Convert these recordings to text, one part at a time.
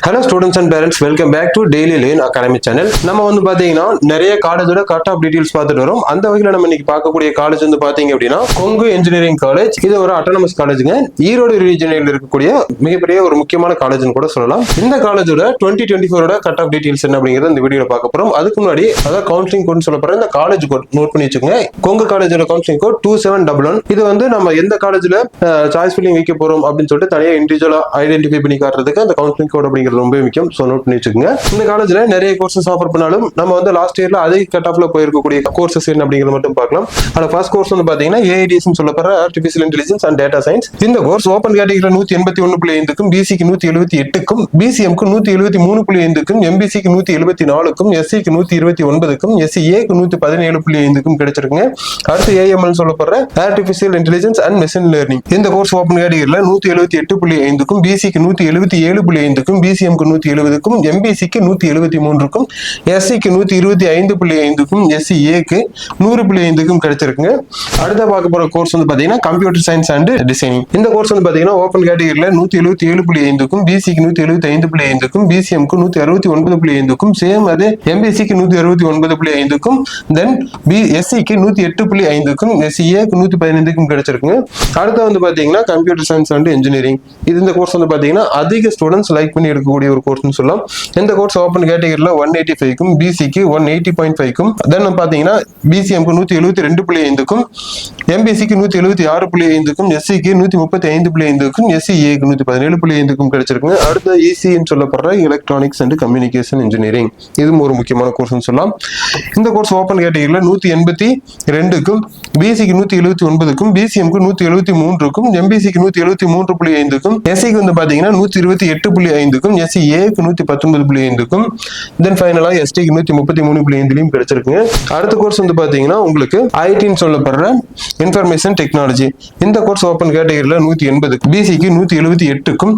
Hello students and parents, welcome back to Daily Learn Academy channel. நம்ம வந்து பாத்தீங்கன்னா நிறைய காலேஜோட கட் ஆஃப் டீடைல்ஸ் பார்த்துட்டு வரோம். அந்த வகையில் நம்ம இன்னைக்கு பார்க்கக்கூடிய காலேஜ் வந்து பாத்தீங்க அப்படின்னா கொங்கு இன்ஜினியரிங் காலேஜ். இது ஒரு அட்டானமஸ் காலேஜுங்க. ஈரோடு ரீஜனில் இருக்கக்கூடிய மிகப்பெரிய ஒரு முக்கியமான காலேஜ்னு கூட சொல்லலாம். இந்த காலேஜோட 2024 கட் ஆஃப் டீடைல்ஸ் என்ன அப்படிங்கறத இந்த வீடியோல பார்க்க போறோம். அதுக்கு முன்னாடி அதாவது கவுன்சிலிங் கோட் சொல்லப்படுற இந்த காலேஜ் கோட் நோட் பண்ணி வச்சுக்கோங்க. கொங்கு காலேஜோட கவுன்சிலிங் கோட் 2711. இது வந்து நம்ம எந்த காலேஜ்ல சாய்ஸ் ஃபில்லிங் வைக்க போறோம் அப்படின்னு சொல்லிட்டு தனியா இண்டிவிஜுவலா ஐடென்டிஃபை பண்ணி காட்டுறதுக்கு அந்த கவுன்சிலிங் கோட் அப்படிங்கிறது ரொம்ப முக்கியம். சோ நோட் பண்ணி வச்சுக்கோங்க. இந்த காலேஜ்ல நிறைய கோர்சஸ் ஆஃபர் பண்ணாலும் நம்ம வந்து லாஸ்ட் இயர்ல அதே கட் ஆஃப்ல போயிருக்கக்கூடிய கோர்சஸ் என்ன அப்படிங்கறத மட்டும் பார்க்கலாம். அந்த ஃபர்ஸ்ட் கோர்ஸ் வந்து பாத்தீங்கன்னா ஏஐடிஎஸ் சொல்லப்படுற artificial intelligence and data science. இந்த கோர்ஸ் ஓபன் கேட்டகரியில 181.5க்கும், பிசிக்கு 178க்கும், பிசிஎம்க்கு 173.5க்கும், எம்பிசிக்கு 174க்கும், எஸ்சிக்கு 129க்கும், எஸ்சிஏக்கு 117.5க்கும் கிடைச்சிருக்குங்க. அடுத்து ஏஎம்எல் சொல்லப்படுற artificial intelligence and machine learning. இந்த கோர்ஸ் ஓபன் கேட்டகரியில 178.5க்கும், பிசிக்கு 177.5க்கும், பிசிஎம்க்கு 170க்கும், எம்பிசிக்கு 173க்கும், எஸ்சிக்கு 125.5க்கும், எஸ்சிஏக்கு 100.5க்கும் கிடைச்சிருக்குங்க. அடுத்த பார்க்க போற கோர்ஸ் வந்து பாத்தீங்கன்னா கம்ப்யூட்டர் சயின்ஸ் அண்ட் டிசைனிங். இந்த கோர்ஸ் வந்து பாத்தீங்கன்னா ஓபன் கேட்டகரியில 177.5க்கும், பிசிக்கு 175.5க்கும், பிசிஎம்க்கு 169.5க்கும், சேம் அதே எம்பிசிக்கு 169.5க்கும், தென் எஸ்சிக்கு 108.5க்கும், எஸ்சிஏக்கு 115க்கும் கிடைச்சிருக்குங்க. அடுத்து வந்து பாத்தீங்கன்னா கம்ப்யூட்டர் சயின்ஸ் அண்ட் இன்ஜினியரிங். இது இந்த கோர்ஸ் வந்து பாத்தீங்கன்னா அதிக ஸ்டூடெண்ட்ஸ் லைக் பண்ணி எடுக்கக்கூடிய ஒரு கோர்ஸ்னு சொல்லலாம். இந்த கோர்ஸ் ஓபன் கேட்டகரியில 185க்கும், பிசிக்கு 180.5க்கும், தென் பாத்தீங்கன்னா பிசிஎம்க்கு 172.5க்கும், எம்பிசிக்கு 176.5க்கும், எஸ்சிக்கு 135.5க்கும், எஸ்சிஏக்கு 117.5க்கும் கிடைச்சிருக்குங்க. அடுத்த இசின்னு சொல்லப்படுற எலக்ட்ரானிக்ஸ் அண்ட் கம்யூனிகேஷன் இன்ஜினியரிங். இதுவும் ஒரு முக்கியமான கோர்ஸ்னு சொல்லலாம். இந்த கோர்ஸ் ஓபன் கேட்டகரியில 182க்கும், பிசிக்கு 179க்கும், பிசிஎம்க்கு 173க்கும், எம்பிசிக்கு 173.5க்கும், எஸ்சிக்கு வந்து பாத்தீங்கன்னா 128.5க்கும், எஸ்சிஏக்கு 119.5க்கும், தென் ஃபைனலா எஸ்டிக்கு 133.5லையும் கிடைச்சிருக்குங்க. அடுத்த கோர்ஸ் வந்து பாத்தீங்கன்னா உங்களுக்கு ஐடின்னு சொல்லப்படுற இன்ஃபர்மேஷன் டெக்னாலஜி. இந்த கோர்ஸ் ஓபன் கேட்டகரியில 180க்கும், பிசிக்கு 178க்கும்,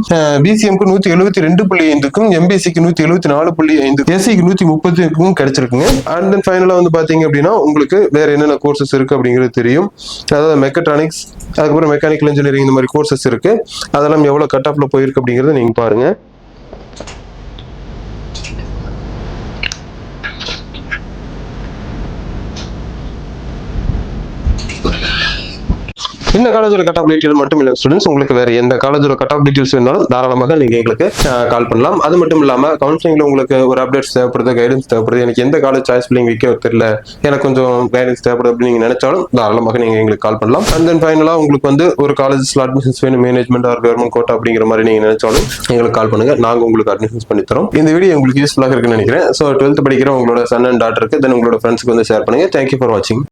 பிசிஎம்க்கு 172.5க்கும், எம்பிசிக்கு 174.5, எஸ்சிக்கு 130க்கும் கிடைச்சிருக்குங்க. அண்ட் தென் ஃபைனலா வந்து பாத்தீங்க அப்படின்னா உங்களுக்கு வேற என்னென்ன கோர்சஸ் இருக்கு அப்படிங்கிறது தெரியும். அதாவது மெக்கட்ரானிக்ஸ், அதுக்கப்புறம் மெக்கானிக்கல் இன்ஜினியரிங், இந்த மாதிரி கோர்சஸ் இருக்கு. அதெல்லாம் எவ்வளவு கட் ஆஃப்ல போயிருக்கு அப்படிங்கறத நீங்க பாருங்க. இந்த காலேஜோட கட் ஆஃப் டீடைல் மட்டும் இல்ல ஸ்டூடெண்ட்ஸ், உங்களுக்கு வேற எந்த காலேஜோட கட் ஆஃப் டீடைல்ஸ் வேணாலும் தாராளமாக நீங்க எங்களுக்கு கால் பண்ணலாம். அது மட்டும் இல்லாம கவுன்சிலிங்ல உங்களுக்கு ஒரு அப்டேட்ஸ் தேவைப்படுது, கைடன்ஸ் தேவைப்படுது, எனக்கு எந்த காலேஜ் சாய்ஸ் ஃபில்லிங் வைக்க தெரியல, எனக்கு கொஞ்சம் கைடன்ஸ் தேவைப்படுது அப்படின்னு நீங்க நினைச்சாலும் தாராளமாக நீங்க எங்களுக்கு கால் பண்ணலாம். அண்ட் தென் ஃபைனலா உங்களுக்கு வந்து ஒரு காலேஜஸ்ல அட்மிஷன்ஸ் வேணும், மேனேஜ்மெண்ட் ஆர் கவர்மெண்ட் கோட்டா அப்படிங்கிற மாதிரி நீங்க நினைச்சாலும் எங்களுக்கு கால் பண்ணுங்க. நாங்க உங்களுக்கு அட்மிஷன்ஸ் பண்ணி தரோம். இந்த வீடியோ உங்களுக்கு யூஸ்ஃபுல்லாக இருக்குன்னு நினைக்கிறேன். ஸோ 12th படிக்கிற உங்களோட சன் அண்ட் டாட்டருக்கு, தென் உங்களோட ஃப்ரெண்ட்ஸ்க்கு வந்து ஷேர் பண்ணுங்க. தேங்க்யூ ஃபார் வாட்சிங்.